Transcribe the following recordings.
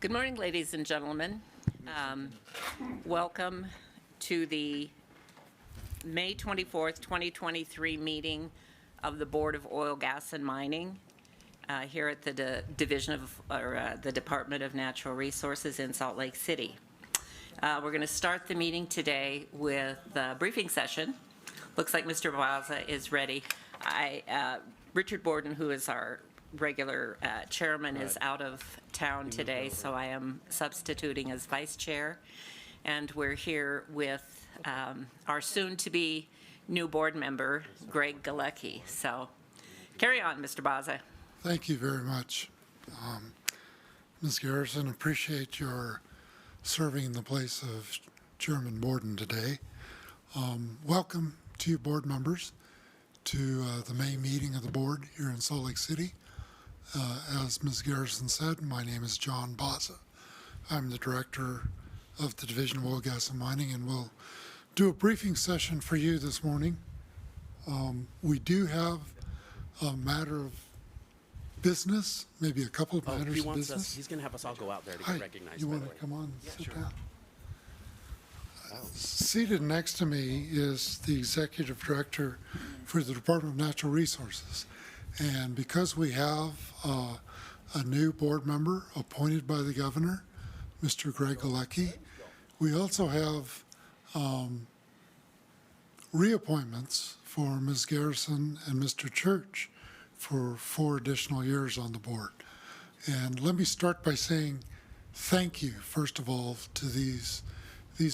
Good morning, ladies and gentlemen. Welcome to the May 24th, 2023 meeting of the Board of Oil, Gas, and Mining here at the the Department of Natural Resources in Salt Lake City. We're going to start the meeting today with a briefing session. Looks like Mr. Baza is ready. Richard Borden, who is our regular chairman, is out of town today, so I am substituting as vice chair. And we're here with our soon-to-be new board member, Greg Galecki. So carry on, Mr. Baza. Thank you very much. Ms. Garrison, appreciate your serving in the place of Chairman Borden today. Welcome to you board members to the May meeting of the board here in Salt Lake City. As Ms. Garrison said, my name is John Baza. I'm the director of the Division of Oil, Gas, and Mining, and we'll do a briefing session for you this morning. We do have a matter of business, maybe a couple of matters of business. He's going to have us all go out there to get recognized. You want to come on and sit down? Seated next to me is the executive director for the Department of Natural Resources. And because we have a new board member appointed by the governor, Mr. Greg Galecki, we also have reappointments for Ms. Garrison and Mr. Church for 4 additional years on the board. And let me start by saying thank you, first of all, to these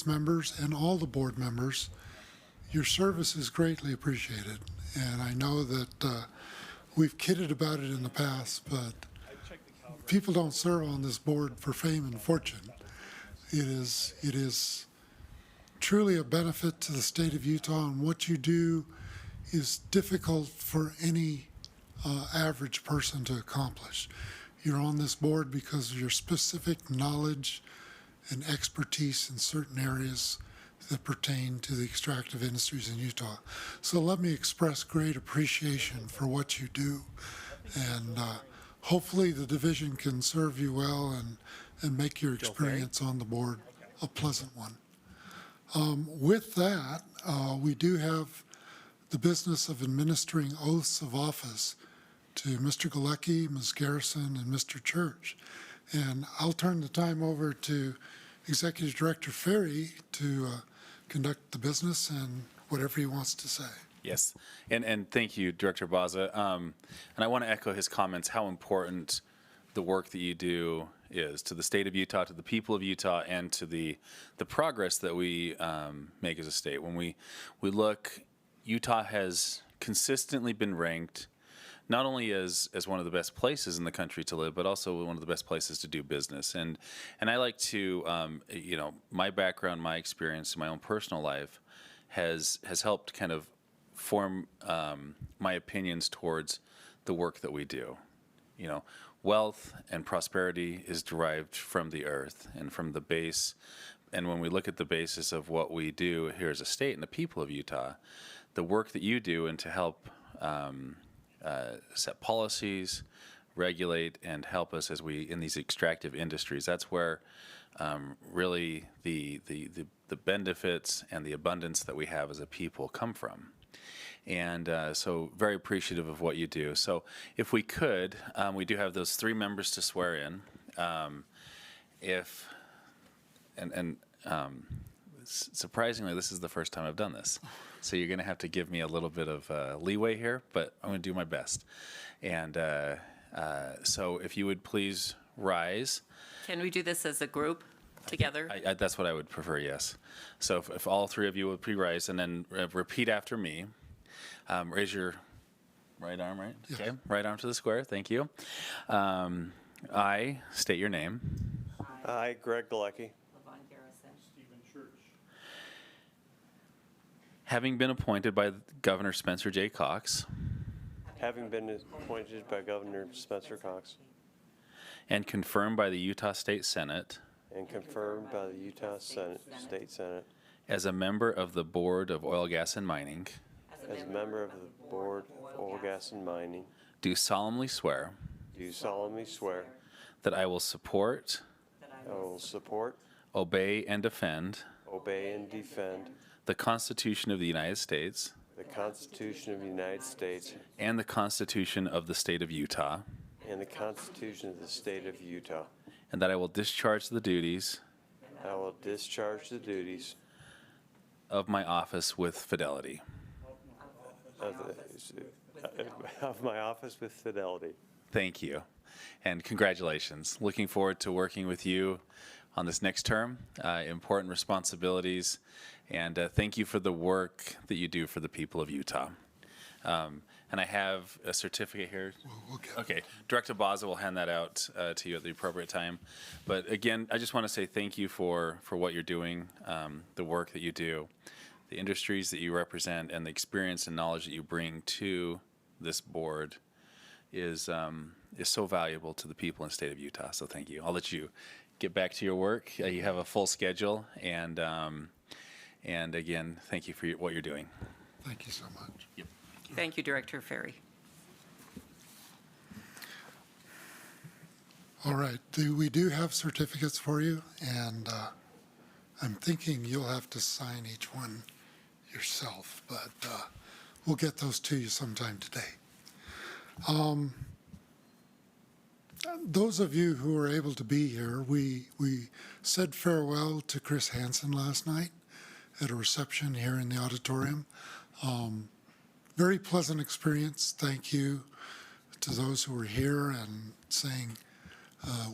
members and all the board members. Your service is greatly appreciated. And I know that we've kidded about it in the past, but people don't serve on this board for fame and fortune. It is truly a benefit to the state of Utah, and what you do is difficult for any average person to accomplish. You're on this board because of your specific knowledge and expertise in certain areas that pertain to the extractive industries in Utah. So let me express great appreciation for what you do, and hopefully the division can serve you well and make your experience on the board a pleasant one. With that, we do have the business of administering oaths of office to Mr. Galecki, Ms. Garrison, and Mr. Church. And I'll turn the time over to Executive Director Ferry to conduct the business and whatever he wants to say. Yes, and thank you, Director Baza. And I want to echo his comments, how important the work that you do is to the state of Utah, to the people of Utah, and to the progress that we make as a state. When we look, Utah has consistently been ranked not only as one of the best places in the country to live, but also one of the best places to do business. And I like to, my background, my experience, my own personal life has helped kind of form my opinions towards the work that we do. You know, wealth and prosperity is derived from the earth and from the base. And when we look at the basis of what we do here as a state and the people of Utah, the work that you do and to help set policies, regulate, and help us as we in these extractive industries. That's where really the benefits and the abundance that we have as a people come from. And so very appreciative of what you do. So if we could, we do have those 3 members to swear in. Surprisingly, this is the first time I've done this. So you're going to have to give me a little bit of leeway here, but I'm going to do my best. And so if you would please rise. Can we do this as a group together? That's what I would prefer, yes. So if all 3 of you would please rise and then repeat after me. Raise your right arm, right? Yes. Okay, right arm to the square, thank you. I state your name. I, Greg Galecki, Having been appointed by Governor Spencer J. Cox having been appointed by Governor Spencer Cox and confirmed by the Utah State Senate and confirmed by the Utah State Senate as a member of the Board of Oil, Gas, and Mining, as a member of the Board of Oil, Gas, and Mining, do solemnly swear do solemnly swear that I will support I will support, obey, and defend obey, and defend the Constitution of the United States the Constitution of the United States and the Constitution of the State of Utah, and the Constitution of the State of Utah. and that I will discharge the duties I will discharge the duties of my office with fidelity. of my office with fidelity. Thank you, and congratulations. Looking forward to working with you on this next term. Important responsibilities, and thank you for the work that you do for the people of Utah. And I have a certificate here. We'll get Okay, Director Baza will hand that out to you at the appropriate time. But again, I just want to say thank you for what you're doing, the work that you do, the industries that you represent, and the experience and knowledge that you bring to this board is so valuable to the people in the state of Utah. So thank you. I'll let you get back to your work. You have a full schedule, and again, thank you for what you're doing. Thank you so much. Yep. Thank you, Director Ferry. All right, we do have certificates for you, and I'm thinking you'll have to sign each one yourself, but we'll get those to you sometime today. Those of you who were able to be here, we said farewell to Chris Hansen last night at a reception here in the auditorium. Very pleasant experience. Thank you to those who were here and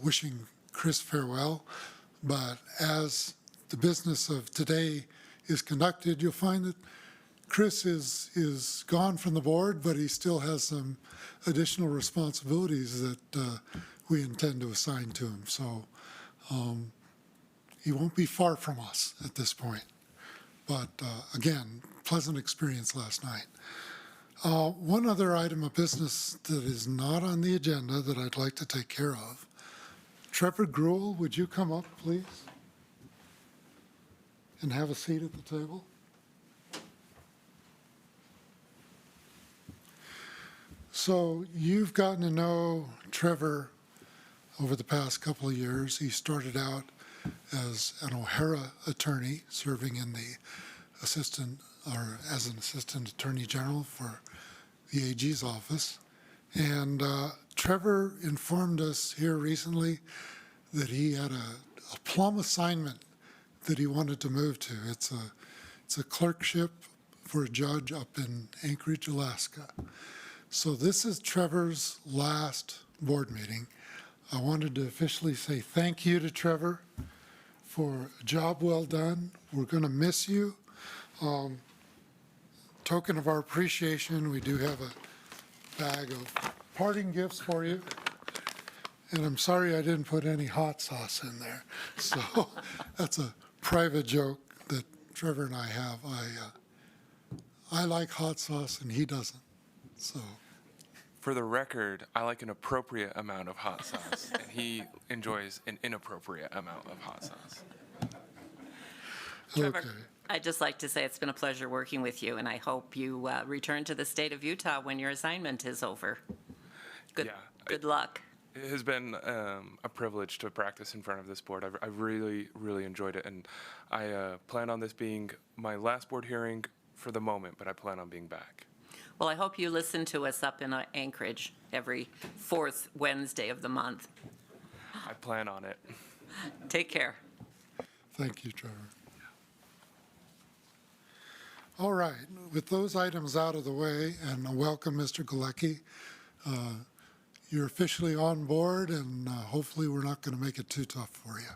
wishing Chris farewell. But as the business of today is conducted, you'll find that Chris is gone from the board, but he still has some additional responsibilities that we intend to assign to him. So he won't be far from us at this point. But again, pleasant experience last night. One other item of business that is not on the agenda that I'd like to take care of. Trevor Gruel, would you come up, please? And have a seat at the table? So you've gotten to know Trevor over the past couple of years. He started out as an O'Hara attorney, serving in the as an assistant attorney general for the AG's office. And Trevor informed us here recently that he had a plum assignment that he wanted to move to. It's a clerkship for a judge up in Anchorage, Alaska. So this is Trevor's last board meeting. I wanted to officially say thank you to Trevor for a job well done. We're going to miss you. Token of our appreciation, we do have a bag of parting gifts for you. And I'm sorry I didn't put any hot sauce in there. So that's a private joke that Trevor and I have. I like hot sauce and he doesn't. So. For the record, I like an appropriate amount of hot sauce, and he enjoys an inappropriate amount of hot sauce. Trevor, Okay. I'd just like to say it's been a pleasure working with you, and I hope you return to the state of Utah when your assignment is over. Good, Yeah, good luck. It has been a privilege to practice in front of this board. I've really, really enjoyed it, and I plan on this being my last board hearing for the moment, but I plan on being back. Well, I hope you listen to us up in Anchorage every fourth Wednesday of the month. I plan on it. Take care. Thank you, Trevor. All right, with those items out of the way, and welcome, Mr. Galecki. You're officially on board, and hopefully we're not going to make it too tough for you.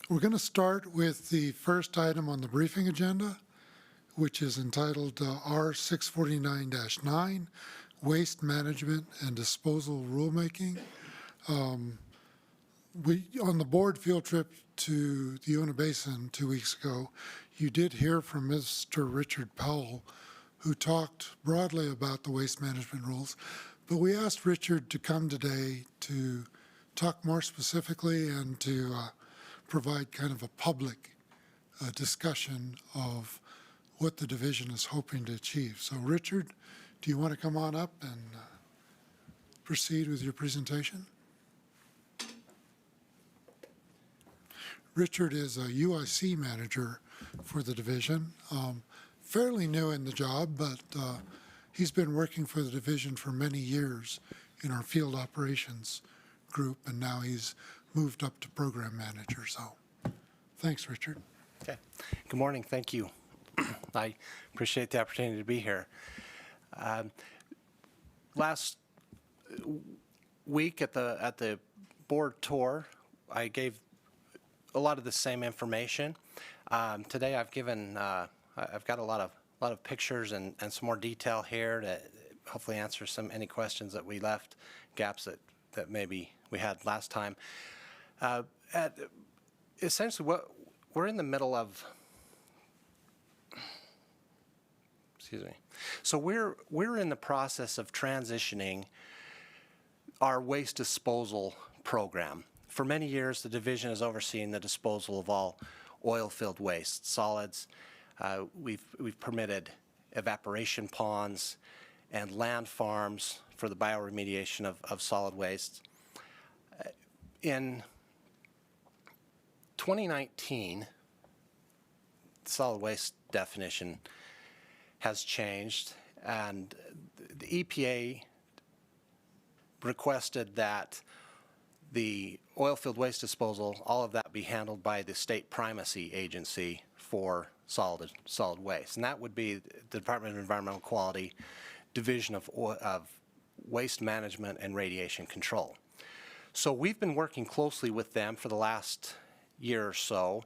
We're going to start with the first item on the briefing agenda, which is entitled R649-9, Waste Management and Disposal Rulemaking. On the board field trip to the Uinta Basin 2 weeks ago, you did hear from Mr. Richard Powell, who talked broadly about the waste management rules. But we asked Richard to come today to talk more specifically and to provide kind of a public discussion of what the division is hoping to achieve. So Richard, do you want to come on up and proceed with your presentation? Richard is a UIC manager for the division. Fairly new in the job, but he's been working for the division for many years in our field operations group, and now he's moved up to program manager. So thanks, Richard. Okay. Good morning. Thank you. I appreciate the opportunity to be here. Last week at the board tour, I gave a lot of the same information. Today, I've got a lot of pictures and some more detail here to hopefully answer any questions that we left, gaps that maybe we had last time. Essentially, we're in the middle of. Excuse me. So we're in the process of transitioning our waste disposal program. For many years, the division has overseen the disposal of all oil-filled waste, solids. We've permitted evaporation ponds and land farms for the bioremediation of solid waste. In 2019, the solid waste definition has changed, and the EPA requested that the oil-filled waste disposal, all of that be handled by the state primacy agency for solid waste, and that would be the Department of Environmental Quality, Division of Waste Management and Radiation Control. So we've been working closely with them for the last year or so.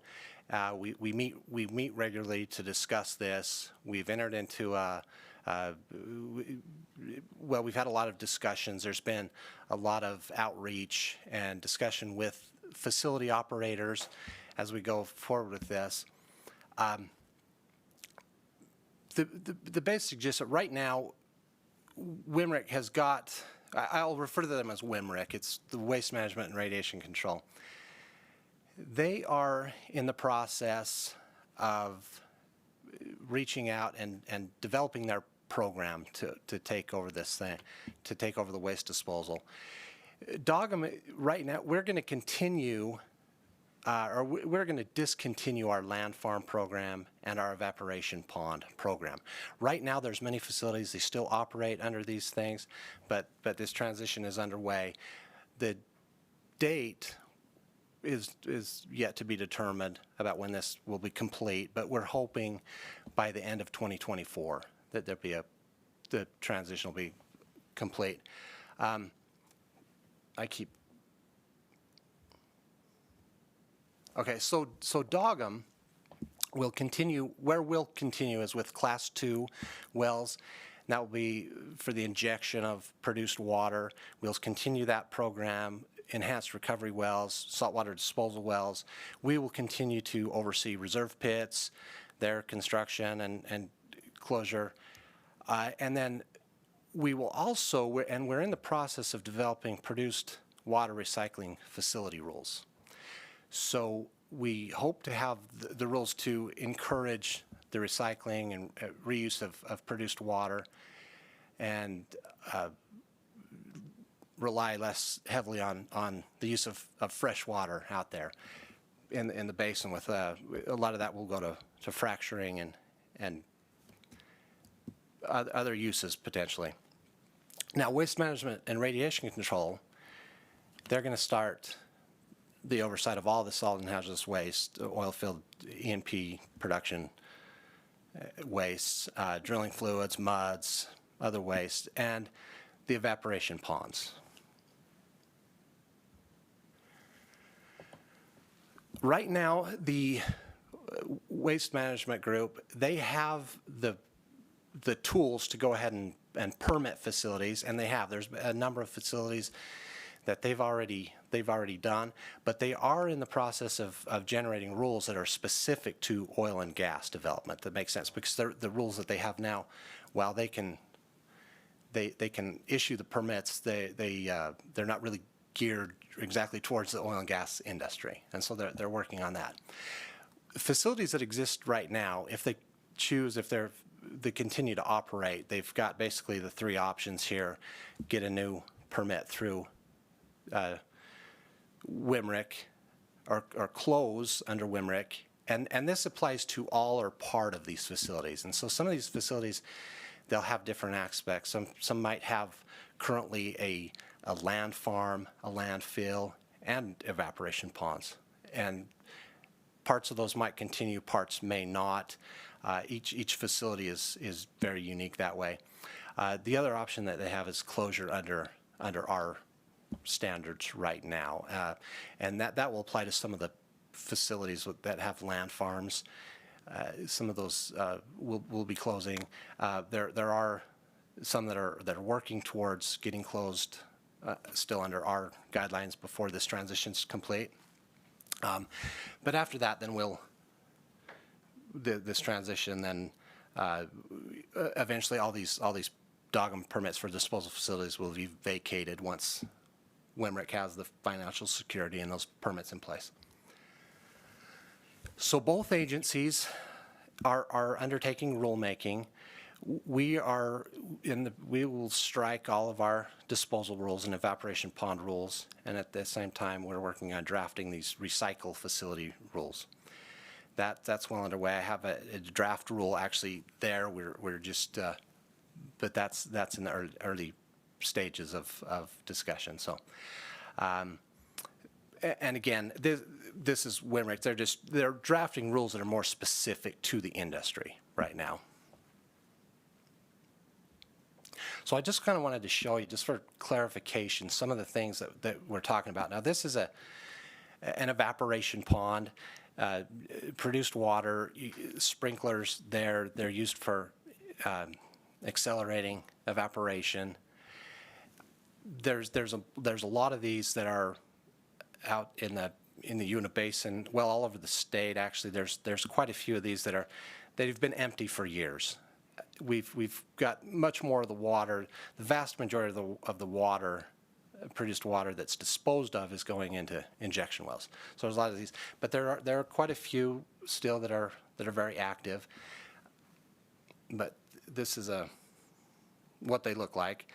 We meet regularly to discuss this. We've entered into we've had a lot of discussions. There's been a lot of outreach and discussion with facility operators as we go forward with this. The basic gist right now, WMRIC has got, I'll refer to them as WMRIC, it's the Waste Management and Radiation Control. They are in the process of reaching out and developing their program to take over this thing, to take over the waste disposal. Dogum, right now, we're going to continue, or we're going to discontinue our land farm program and our evaporation pond program. Right now, there's many facilities, they still operate under these things, but this transition is underway. The date is yet to be determined about when this will be complete, but we're hoping by the end of 2024 that the transition will be complete. Okay, so Dogum will continue, where we'll continue is with Class 2 wells. That will be for the injection of produced water. We'll continue that program, enhanced recovery wells, saltwater disposal wells. We will continue to oversee reserve pits, their construction and closure. And then we will also, we're in the process of developing produced water recycling facility rules. So we hope to have the rules to encourage the recycling and reuse of produced water and rely less heavily on the use of fresh water out there in the basin. With a lot of that will go to fracturing and other uses potentially. Now, waste management and radiation control, they're going to start the oversight of all the solid and hazardous waste, oil-filled E&P production wastes, drilling fluids, muds, other waste, and the evaporation ponds. Right now, the waste management group, they have the tools to go ahead and permit facilities, and they have. There's a number of facilities that they've already done, but they are in the process of generating rules that are specific to oil and gas development. That makes sense because the rules that they have now, while they can issue the permits, they're not really geared exactly towards the oil and gas industry, and so they're working on that. Facilities that exist right now, if they choose, they continue to operate, they've got basically the three options here: get a new permit through WMRIC, or close under WMRIC, and this applies to all or part of these facilities. And so some of these facilities, they'll have different aspects. Some might have currently a land farm, a landfill, and evaporation ponds. And parts of those might continue, parts may not. Each facility is very unique that way. The other option that they have is closure under our standards right now. And that will apply to some of the facilities that have land farms. Some of those will be closing. There are some that are working towards getting closed still under our guidelines before this transition's complete. But after that, then this transition, then eventually all these DOGM permits for disposal facilities will be vacated once WMRIC has the financial security and those permits in place. So both agencies are undertaking rulemaking. We will strike all of our disposal rules and evaporation pond rules, and at the same time, we're working on drafting these recycle facility rules. That's well underway. I have a draft rule actually there. We're just, but that's in the early stages of discussion. So, and again, this is WMRIC. They're drafting rules that are more specific to the industry right now. So I just kind of wanted to show you, just for clarification, some of the things that we're talking about. Now, this is an evaporation pond, produced water, sprinklers there. They're used for accelerating evaporation. There's a lot of these that are out in the Uinta Basin, well, all over the state. Actually, there's quite a few of these that have been empty for years. We've got much more of the water. The vast majority of the water, produced water that's disposed of, is going into injection wells. So there's a lot of these, but there are quite a few still that are very active. But this is what they look like.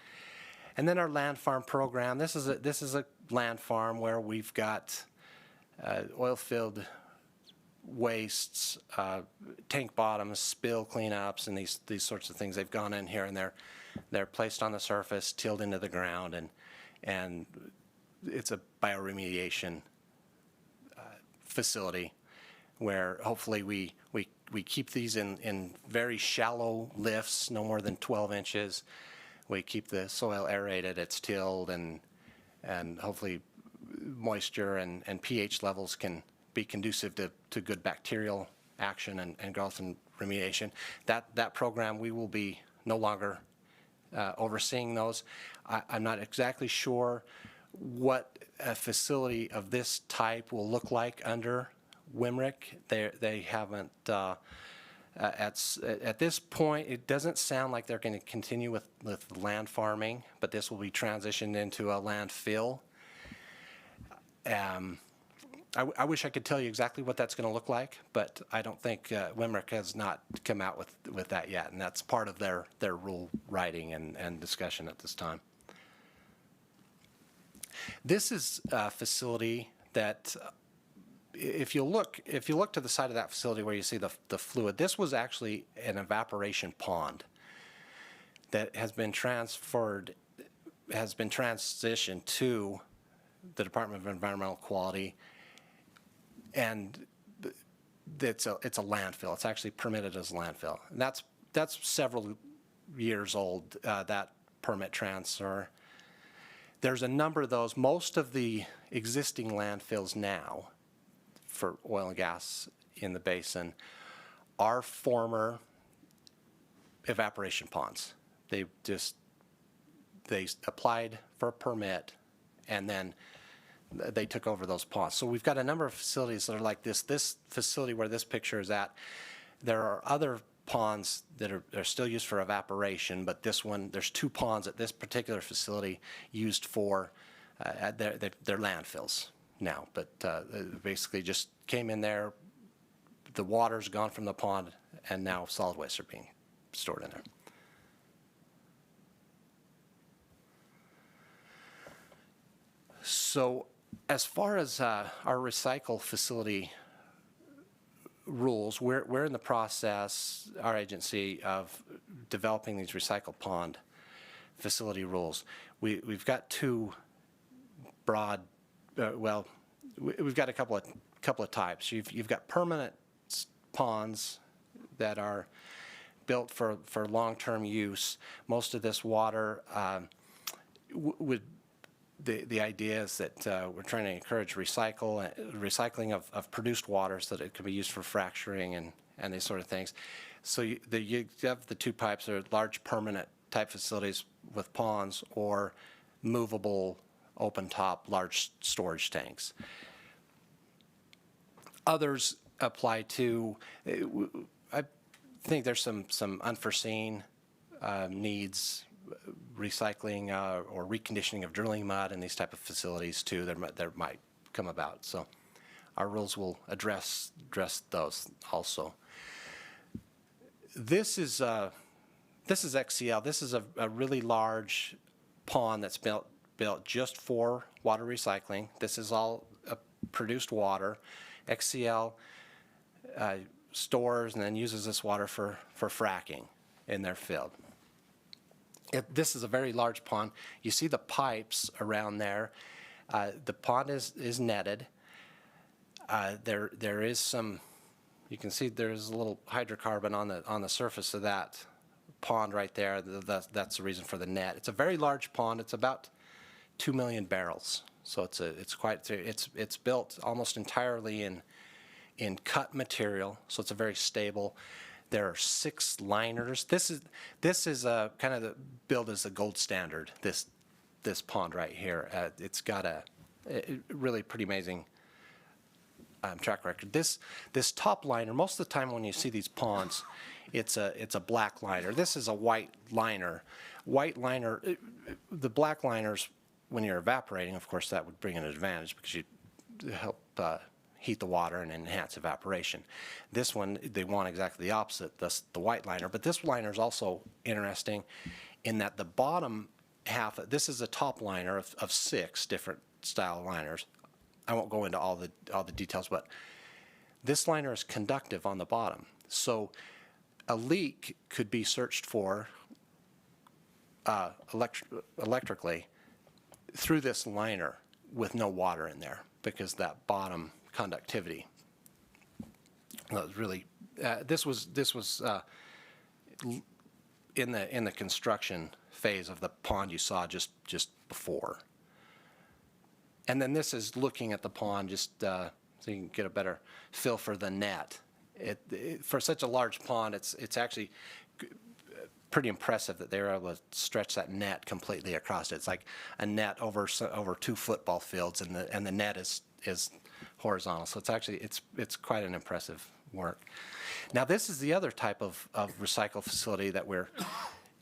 And then our land farm program. This is a land farm where we've got oil-filled wastes, tank bottoms, spill cleanups, and these sorts of things. They've gone in here and they're placed on the surface, tilled into the ground, and it's a bioremediation facility where hopefully we keep these in very shallow lifts, no more than 12 inches. We keep the soil aerated, it's tilled, and hopefully moisture and pH levels can be conducive to good bacterial action and growth and remediation. That program, we will be no longer overseeing those. I'm not exactly sure what a facility of this type will look like under WMRIC. They haven't, at this point, it doesn't sound like they're going to continue with land farming, but this will be transitioned into a landfill. I wish I could tell you exactly what that's going to look like, but I don't think WMRIC has not come out with that yet, and that's part of their rule writing and discussion at this time. This is a facility that, if you look to the side of that facility where you see the fluid, this was actually an evaporation pond that has been transitioned to the Department of Environmental Quality, and it's a landfill. It's actually permitted as a landfill. And that's several years old, that permit transfer. There's a number of those. Most of the existing landfills now for oil and gas in the basin are former evaporation ponds. They applied for a permit, and then they took over those ponds. So we've got a number of facilities that are like this. This facility where this picture is at, there are other ponds that are still used for evaporation, but this one, there's 2 ponds at this particular facility used for their landfills now. But basically just came in there, the water's gone from the pond, and now solid waste are being stored in there. So As far as our recycle facility rules, we're in the process, our agency, of developing these recycle pond facility rules. We've got two broad, we've got a couple of types. You've got permanent ponds that are built for long-term use. Most of this water would. The idea is that we're trying to encourage recycling of produced water so that it can be used for fracturing and these sort of things. So you have the two types. There are large permanent type facilities with ponds or movable open top large storage tanks. Others apply to, I think there's some unforeseen needs, recycling or reconditioning of drilling mud and these type of facilities too that might come about. So our rules will address those also. This is XCL. This is a really large pond that's built just for water recycling. This is all produced water. XCL stores and then uses this water for fracking in their field. This is a very large pond. You see the pipes around there. The pond is netted. There is some. You can see there's a little hydrocarbon on the surface of that pond right there. That's the reason for the net. It's a very large pond. It's about 2 million barrels. So it's built almost entirely in cut material. So it's a very stable. There are 6 liners. This is kind of the build as the gold standard. This pond right here. It's got a really pretty amazing track record. This top liner. Most of the time when you see these ponds, it's a black liner. This is a white liner. White liner. The black liners, when you're evaporating, of course, that would bring an advantage because you help heat the water and enhance evaporation. This one, they want exactly the opposite, thus the white liner. But this liner is also interesting in that the bottom half, this is a top liner of 6 different style liners. I won't go into all the details, but this liner is conductive on the bottom. So a leak could be searched for electrically through this liner with no water in there because that bottom conductivity. Well, it was really this was in the construction phase of the pond you saw just before. And then this is looking at the pond just so you can get a better feel for the net. For such a large pond, it's actually pretty impressive that they were able to stretch that net completely across it. It's like a net over 2 football fields, and the net is horizontal. So it's quite an impressive work. Now this is the other type of recycle facility that we're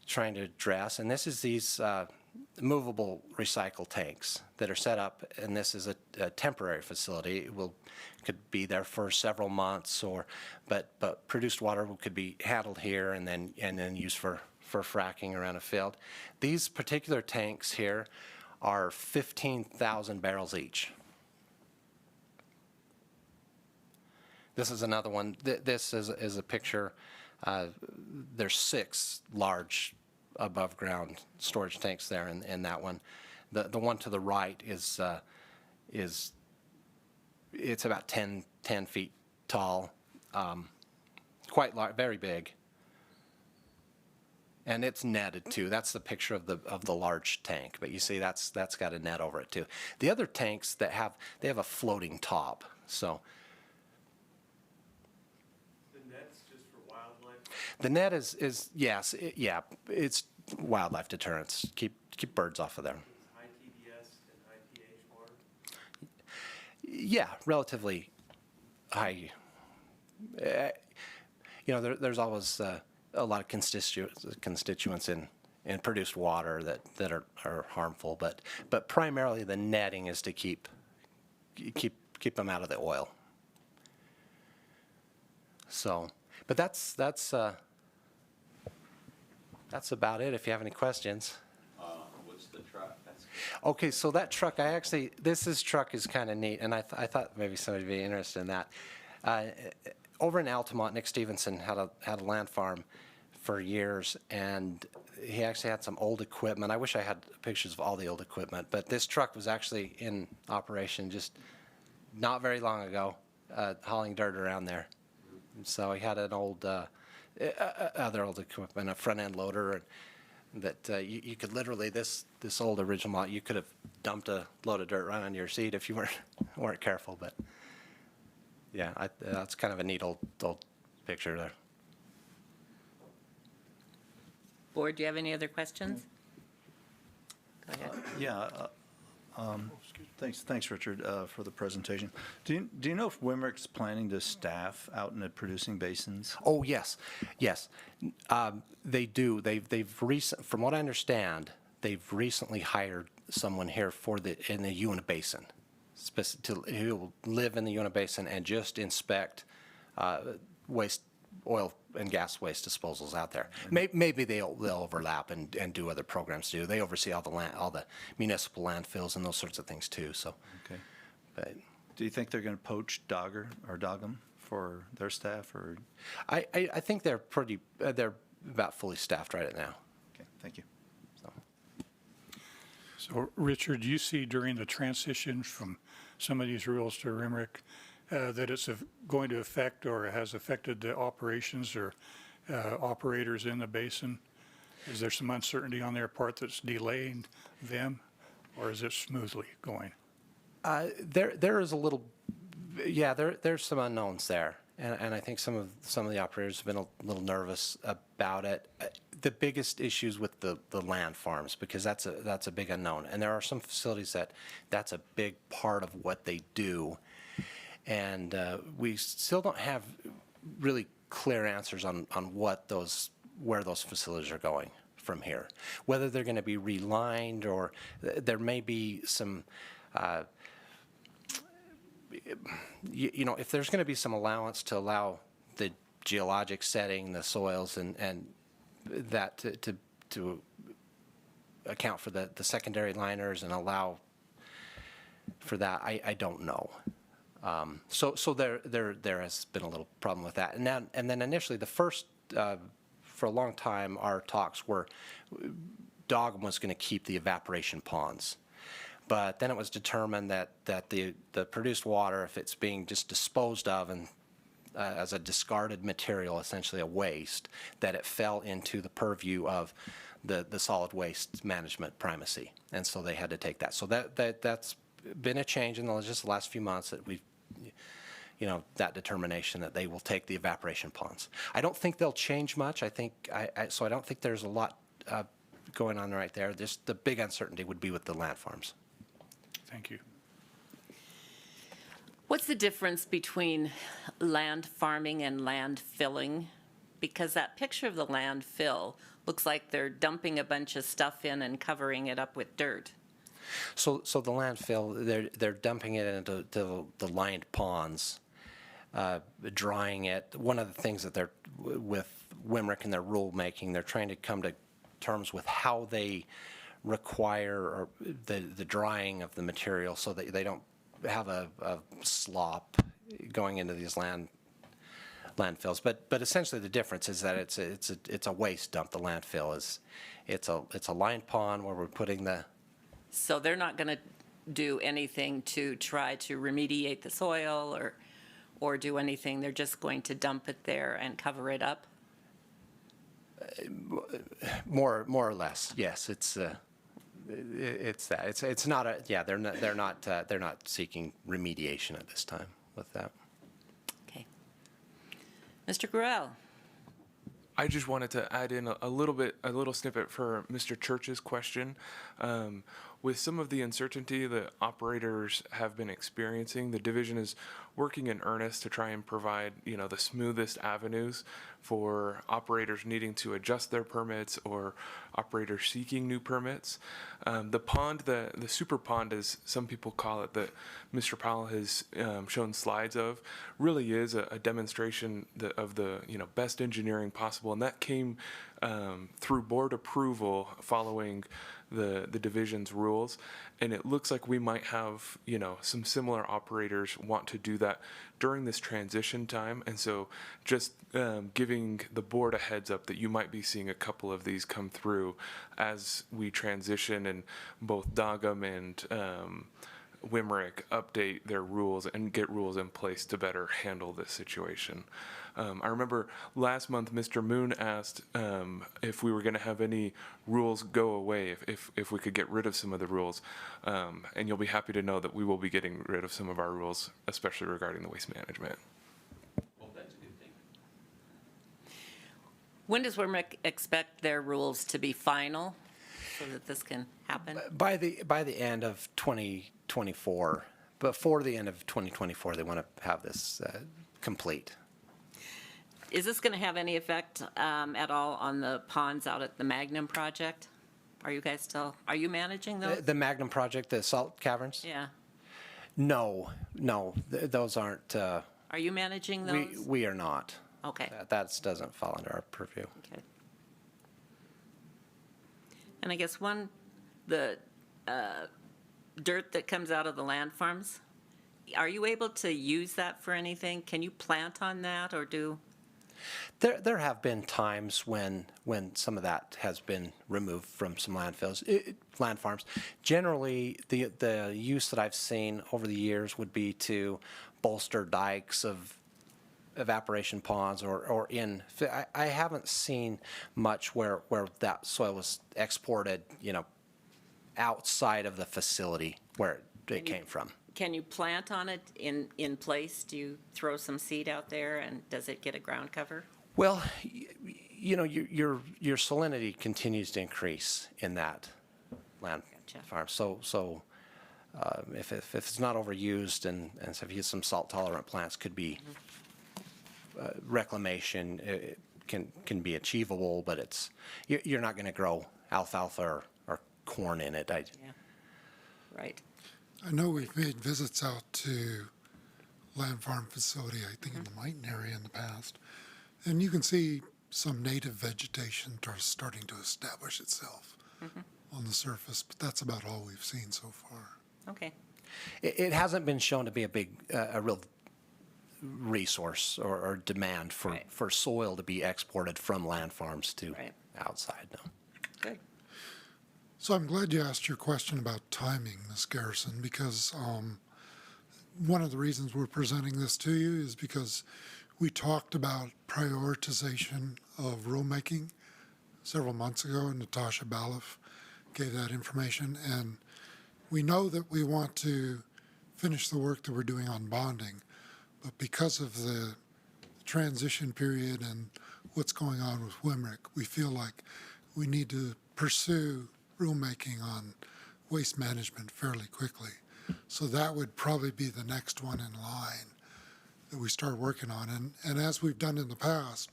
trying to address, and this is these movable recycle tanks that are set up, and this is a temporary facility. It could be there for several months, but produced water could be handled here and then used for fracking around a field. These particular tanks here are 15,000 barrels each. This is another one. This is a picture. There's 6 large above ground storage tanks there in that one. The one to the right is it's about 10 feet tall, quite large, very big, and it's netted too. That's the picture of the large tank, but you see that's got a net over it too. The other tanks that have a floating top, so. The net is yes, it's wildlife deterrence. Keep birds off of there. High TDS and high pH water? Yeah, relatively high. There's always a lot of constituents in produced water that are harmful, but primarily the netting is to keep them out of the oil. So, but that's about it. If you have any questions. What's the track? Okay, so that truck, this truck is kind of neat, and I thought maybe somebody would be interested in that. Over in Altamont, Nick Stevenson had a land farm for years, and he actually had some old equipment. I wish I had pictures of all the old equipment, but this truck was actually in operation just not very long ago, hauling dirt around there. So he had an old, other old equipment, a front-end loader, and that you could literally, this old original model, you could have dumped a load of dirt right on your seat if you weren't careful. But yeah, that's kind of a neat old picture there. Board, do you have any other questions? Go ahead. Yeah, thanks, Richard, for the presentation. Do you know if WIMRIC's planning to staff out in the producing basins? Oh, yes. They do. From what I understand, they've recently hired someone here in the Uinta Basin, who will live in the Uinta Basin and just inspect oil and gas waste disposals out there. Maybe they'll overlap and do other programs too. They oversee all the municipal landfills and those sorts of things too. So, Okay. but Do you think they're going to poach Dogum for their staff, or? I think they're they're about fully staffed right now. Okay, thank you. So, Richard, do you see during the transition from some of these rules to RIMRIC that it's going to affect or has affected the operations or operators in the basin? Is there some uncertainty on their part that's delaying them, or is it smoothly going? There is a little, yeah. There's some unknowns there, and I think some of the operators have been a little nervous about it. The biggest issues with the land farms, because that's a big unknown, and there are some facilities that's a big part of what they do, and we still don't have really clear answers on where those facilities are going from here, whether they're going to be relined or there may be some. If there's going to be some allowance to allow the geologic setting, the soils, and that to account for the secondary liners and allow for that, I don't know. So there has been a little problem with that, and then initially the first for a long time our talks were Dogum was going to keep the evaporation ponds. But then it was determined that the produced water, if it's being just disposed of and as a discarded material, essentially a waste, that it fell into the purview of the solid waste management primacy, and so they had to take that. So that's been a change in just the last few months that we've, that determination that they will take the evaporation ponds. I don't think they'll change much. I don't think there's a lot going on right there. The big uncertainty would be with the land farms. Thank you. What's the difference between land farming and land filling? Because that picture of the landfill looks like they're dumping a bunch of stuff in and covering it up with dirt. So the landfill, they're dumping it into the lined ponds, drying it. One of the things that they're, with WIMRIC and their rule making, they're trying to come to terms with how they require the drying of the material so that they don't have a slop going into these landfills. But essentially the difference is that it's a waste dump. The landfill it's a lined pond where we're putting the. So they're not going to do anything to try to remediate the soil or do anything. They're just going to dump it there and cover it up. More or less, yes. It's that. It's not a. Yeah, they're not seeking remediation at this time with that. Okay. Mr. Gruelle. I just wanted to add in a little snippet for Mr. Church's question. With some of the uncertainty that operators have been experiencing, the division is working in earnest to try and provide, the smoothest avenues for operators needing to adjust their permits or operators seeking new permits. The pond, the super pond, as some people call it, that Mr. Powell has shown slides of, really is a demonstration of the best engineering possible, and that came through board approval following the division's rules. And it looks like we might have, some similar operators want to do that during this transition time. And so just giving the board a heads up that you might be seeing a couple of these come through as we transition, and both Dogum and Wimrick update their rules and get rules in place to better handle this situation. I remember last month Mr. Moon asked if we were going to have any rules go away, if we could get rid of some of the rules. And you'll be happy to know that we will be getting rid of some of our rules, especially regarding the waste management. Well, that's a good thing. When does Wimrick expect their rules to be final so that this can happen? By the end of 2024, before the end of 2024, they want to have this complete. Is this going to have any effect at all on the ponds out at the Magnum project? Are you managing those? The Magnum project, the salt caverns? Yeah. No, those aren't. Are you managing those? We are not. Okay. That doesn't fall under our purview. Okay. And I guess the dirt that comes out of the land farms, are you able to use that for anything? Can you plant on that or do? There have been times when some of that has been removed from some landfills, land farms. Generally, the use that I've seen over the years would be to bolster dikes of evaporation ponds or in. I haven't seen much where that soil was exported, outside of the facility where it came from. Can you plant on it in place? Do you throw some seed out there and does it get a ground cover? Well, your salinity continues to increase in that land farm. So if it's not overused and so if you use some salt tolerant plants, could be reclamation. It can be achievable, but you're not going to grow alfalfa or corn in it. Yeah. Right. I know we've made visits out to land farm facility, I think in the Mighton area in the past, and you can see some native vegetation starting to establish itself on the surface, but that's about all we've seen so far. Okay. It hasn't been shown to be a real resource or demand for soil to be exported from land farms to outside. No. Good. So I'm glad you asked your question about timing, Ms. Garrison, because one of the reasons we're presenting this to you is because we talked about prioritization of rulemaking several months ago, and Natasha Baloff gave that information. And we know that we want to finish the work that we're doing on bonding, but because of the transition period and what's going on with Wimrick, we feel like we need to pursue rulemaking on waste management fairly quickly. So that would probably be the next one in line that we start working on. And as we've done in the past,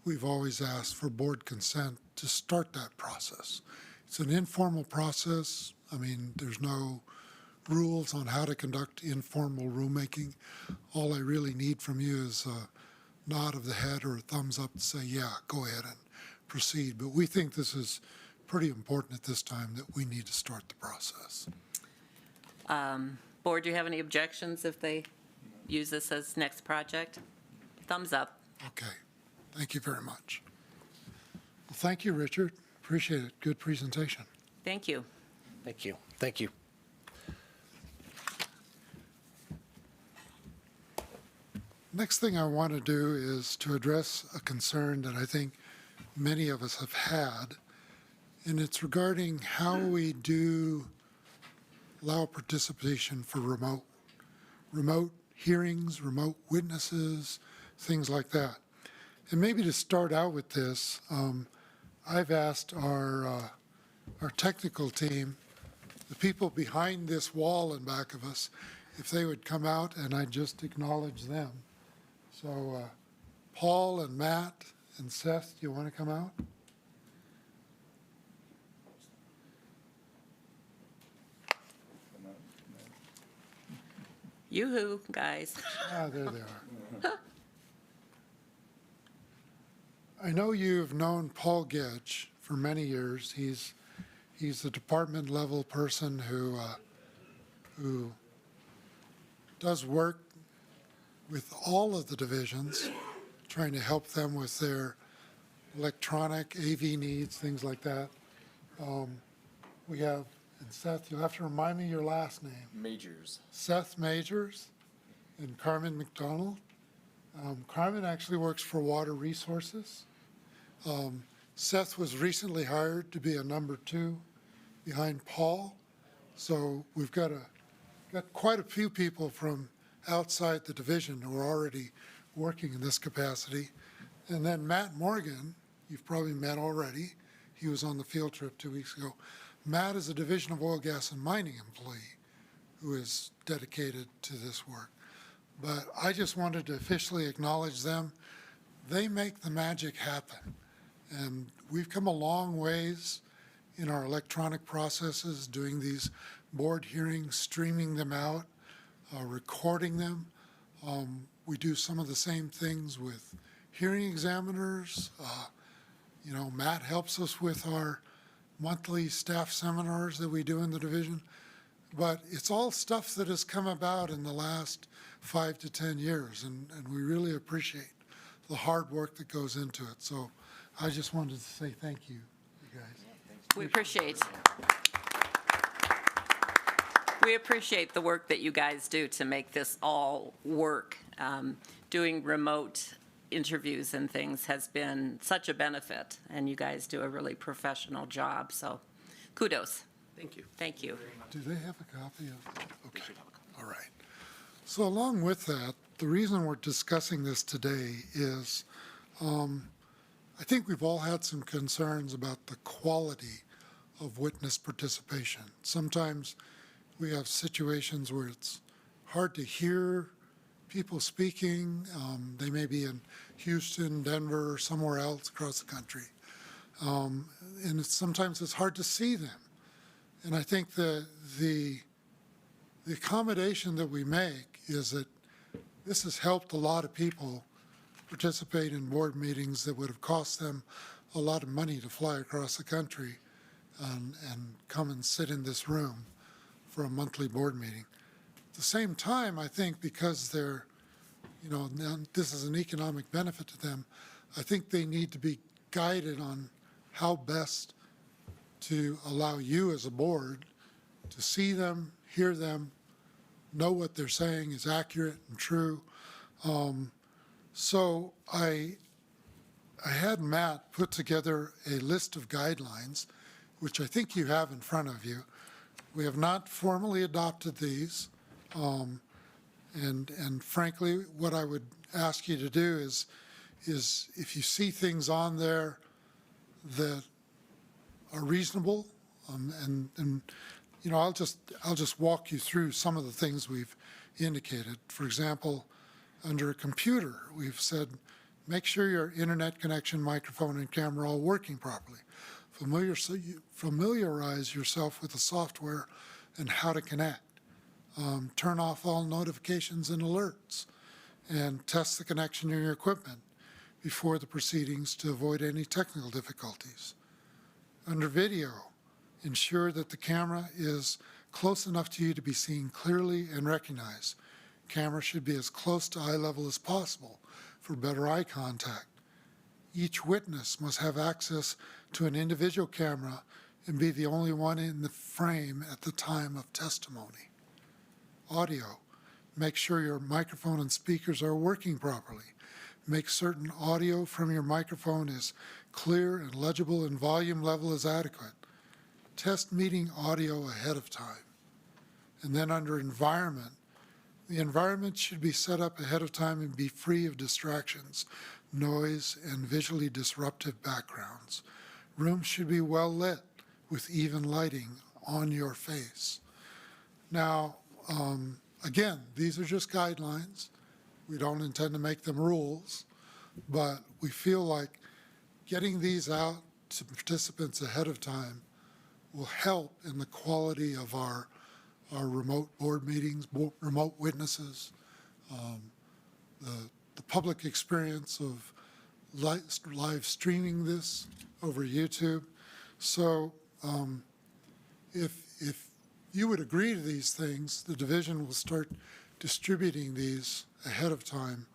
we've always asked for board consent to start that process. It's an informal process. I mean, there's no rules on how to conduct informal rulemaking. All I really need from you is a nod of the head or a thumbs up to say, yeah, go ahead and proceed. But we think this is pretty important at this time that we need to start the process. Board, do you have any objections if they use this as next project? Thumbs up. Okay. Thank you very much. Well, thank you, Richard. Appreciate it. Good presentation. Thank you. Thank you. Thank you. Next thing I want to do is to address a concern that I think many of us have had, and it's regarding how we do allow participation for remote hearings, remote witnesses, things like that. And maybe to start out with this, I've asked our technical team, the people behind this wall in back of us, if they would come out, and I'd just acknowledge them. So Paul and Matt and Seth, do you want to come out? Yoo-hoo, guys. Ah, there they are. I know you've known Paul Gedge for many years. He's the department level person who does work with all of the divisions, trying to help them with their electronic AV needs, things like that. We have, and Seth, you'll have to remind me your last name. Majors. Seth Majors and Carmen McDonald. Carmen actually works for Water Resources. Seth was recently hired to be a number 2 behind Paul. So we've got quite a few people from outside the division who are already working in this capacity. And then Matt Morgan, you've probably met already. He was on the field trip 2 weeks ago. Matt is a Division of Oil, Gas, and Mining employee who is dedicated to this work. But I just wanted to officially acknowledge them. They make the magic happen. And we've come a long ways in our electronic processes, doing these board hearings, streaming them out, recording them. We do some of the same things with hearing examiners. You know, Matt helps us with our monthly staff seminars that we do in the division. But it's all stuff that has come about in the last 5 to 10 years, and we really appreciate the hard work that goes into it. So I just wanted to say thank you, you guys. We appreciate the work that you guys do to make this all work. Doing remote interviews and things has been such a benefit, and you guys do a really professional job, so kudos. Thank you. Thank you. Do they have a copy of? Okay, all right. So along with that, the reason we're discussing this today is I think we've all had some concerns about the quality of witness participation. Sometimes we have situations where it's hard to hear people speaking. They may be in Houston, Denver, or somewhere else across the country. And sometimes it's hard to see them. And I think the accommodation that we make is that this has helped a lot of people participate in board meetings that would have cost them a lot of money to fly across the country and come and sit in this room for a monthly board meeting. At the same time, I think because they're, you know, now this is an economic benefit to them, I think they need to be guided on how best to allow you as a board to see them, hear them, know what they're saying is accurate and true. So I had Matt put together a list of guidelines, which I think you have in front of you. We have not formally adopted these. And frankly, what I would ask you to do is if you see things on there that are reasonable, and you know, I'll just walk you through some of the things we've indicated. For example, under a computer, we've said make sure your internet connection, microphone, and camera are all working properly. Familiarize yourself with the software and how to connect. Turn off all notifications and alerts, and test the connection of your equipment before the proceedings to avoid any technical difficulties. Under video, ensure that the camera is close enough to you to be seen clearly and recognized. Camera should be as close to eye level as possible for better eye contact. Each witness must have access to an individual camera and be the only one in the frame at the time of testimony. Audio, make sure your microphone and speakers are working properly. Make certain audio from your microphone is clear and legible and volume level is adequate. Test meeting audio ahead of time. And then under environment, the environment should be set up ahead of time and be free of distractions, noise, and visually disruptive backgrounds. Rooms should be well lit with even lighting on your face. Now, again, these are just guidelines. We don't intend to make them rules, but we feel like getting these out to participants ahead of time will help in the quality of our remote board meetings, remote witnesses, the public experience of live streaming this over YouTube. So if you would agree to these things, the division will start distributing these ahead of time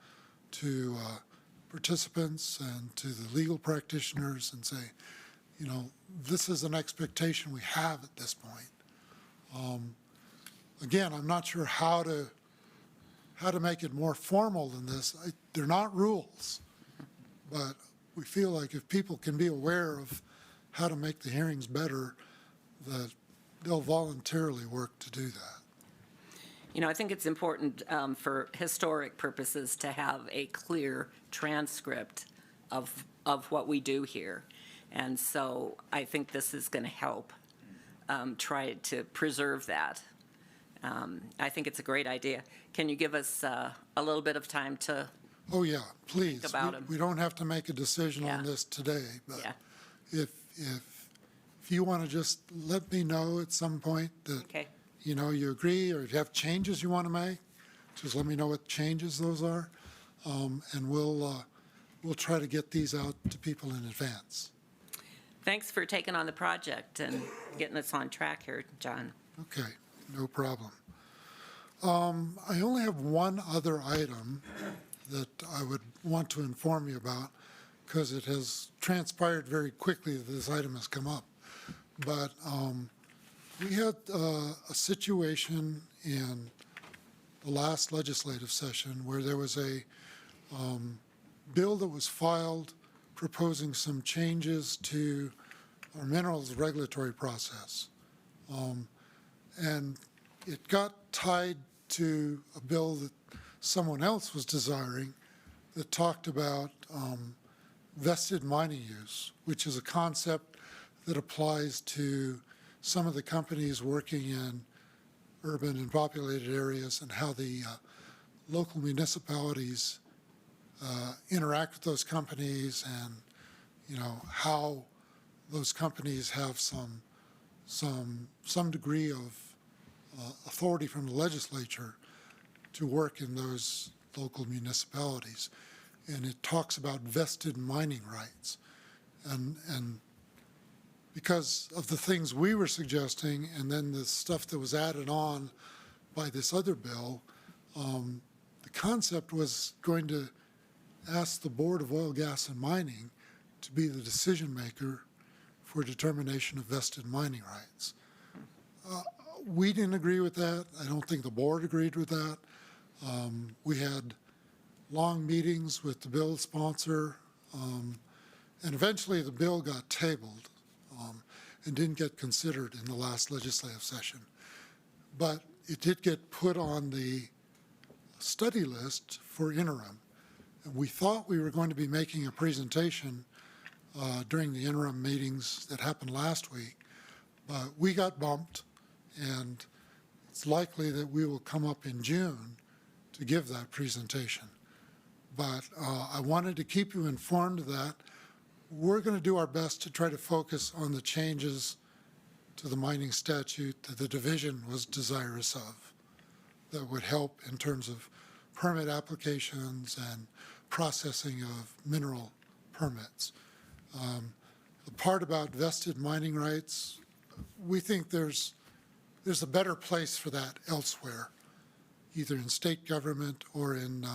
to participants and to the legal practitioners and say, you know, this is an expectation we have at this point. Again, I'm not sure how to make it more formal than this. They're not rules, but we feel like if people can be aware of how to make the hearings better, that they'll voluntarily work to do that. You know, I think it's important for historic purposes to have a clear transcript of what we do here. And so I think this is going to help try to preserve that. I think it's a great idea. Can you give us a little bit of time to? Oh, yeah, please. Think about 'em. We don't have to make a decision Yeah. on this today, but Yeah. if you want to just let me know at some point that, Okay. you know, you agree, or if you have changes you want to make, just let me know what changes those are, and we'll try to get these out to people in advance. Thanks for taking on the project and getting us on track here, John. Okay, no problem. I only have one other item that I would want to inform you about, because it has transpired very quickly that this item has come up. But we had a situation in the last legislative session where there was a bill that was filed proposing some changes to our minerals regulatory process. And it got tied to a bill that someone else was desiring that talked about vested mining use, which is a concept that applies to some of the companies working in urban and populated areas, and how the local municipalities interact with those companies, and, you know, how those companies have some degree of authority from the legislature to work in those local municipalities. And it talks about vested mining rights. And because of the things we were suggesting, and then the stuff that was added on by this other bill, the concept was going to ask the Board of Oil, Gas, and Mining to be the decision maker for determination of vested mining rights. We didn't agree with that. I don't think the board agreed with that. We had long meetings with the bill sponsor, and eventually the bill got tabled and didn't get considered in the last legislative session. But it did get put on the study list for interim. And we thought we were going to be making a presentation during the interim meetings that happened last week, but we got bumped, and it's likely that we will come up in June to give that presentation. But I wanted to keep you informed of that. We're going to do our best to try to focus on the changes to the mining statute that the division was desirous of, that would help in terms of permit applications and processing of mineral permits. The part about vested mining rights, we think there's a better place for that elsewhere, either in state government or in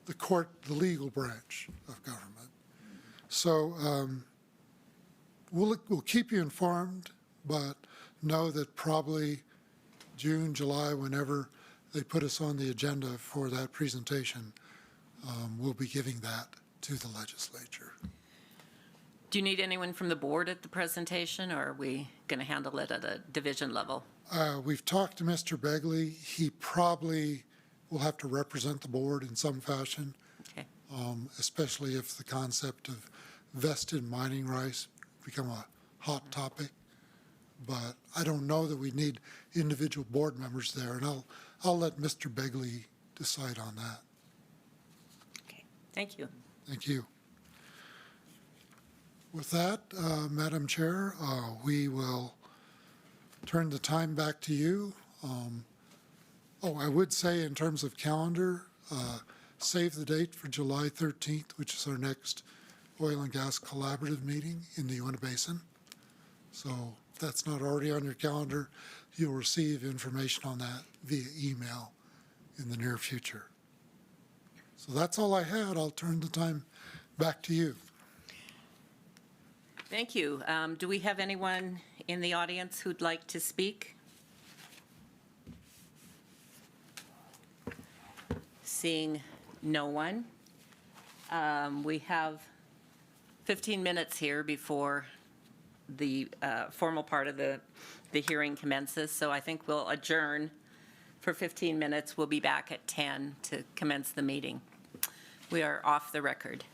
the court, the legal branch of government. So we'll keep you informed, but know that probably June, July, whenever they put us on the agenda for that presentation, we'll be giving that to the legislature. Do you need anyone from the board at the presentation, or are we going to handle it at a division level? We've talked to Mr. Begley. He probably will have to represent the board in some fashion, Okay. Especially if the concept of vested mining rights become a hot topic. But I don't know that we need individual board members there, and I'll let Mr. Begley decide on that. Okay. Thank you. Thank you. With that, Madam Chair, we will turn the time back to you. Oh, I would say in terms of calendar, save the date for July 13th, which is our next oil and gas collaborative meeting in the Uinta Basin. So if that's not already on your calendar, you'll receive information on that via email in the near future. So that's all I had. I'll turn the time back to you. Thank you. Do we have anyone in the audience who'd like to speak? Seeing no one. We have 15 minutes here before the formal part of the hearing commences, so I think we'll adjourn for 15 minutes. We'll be back at 10 to commence the meeting. We are off the record.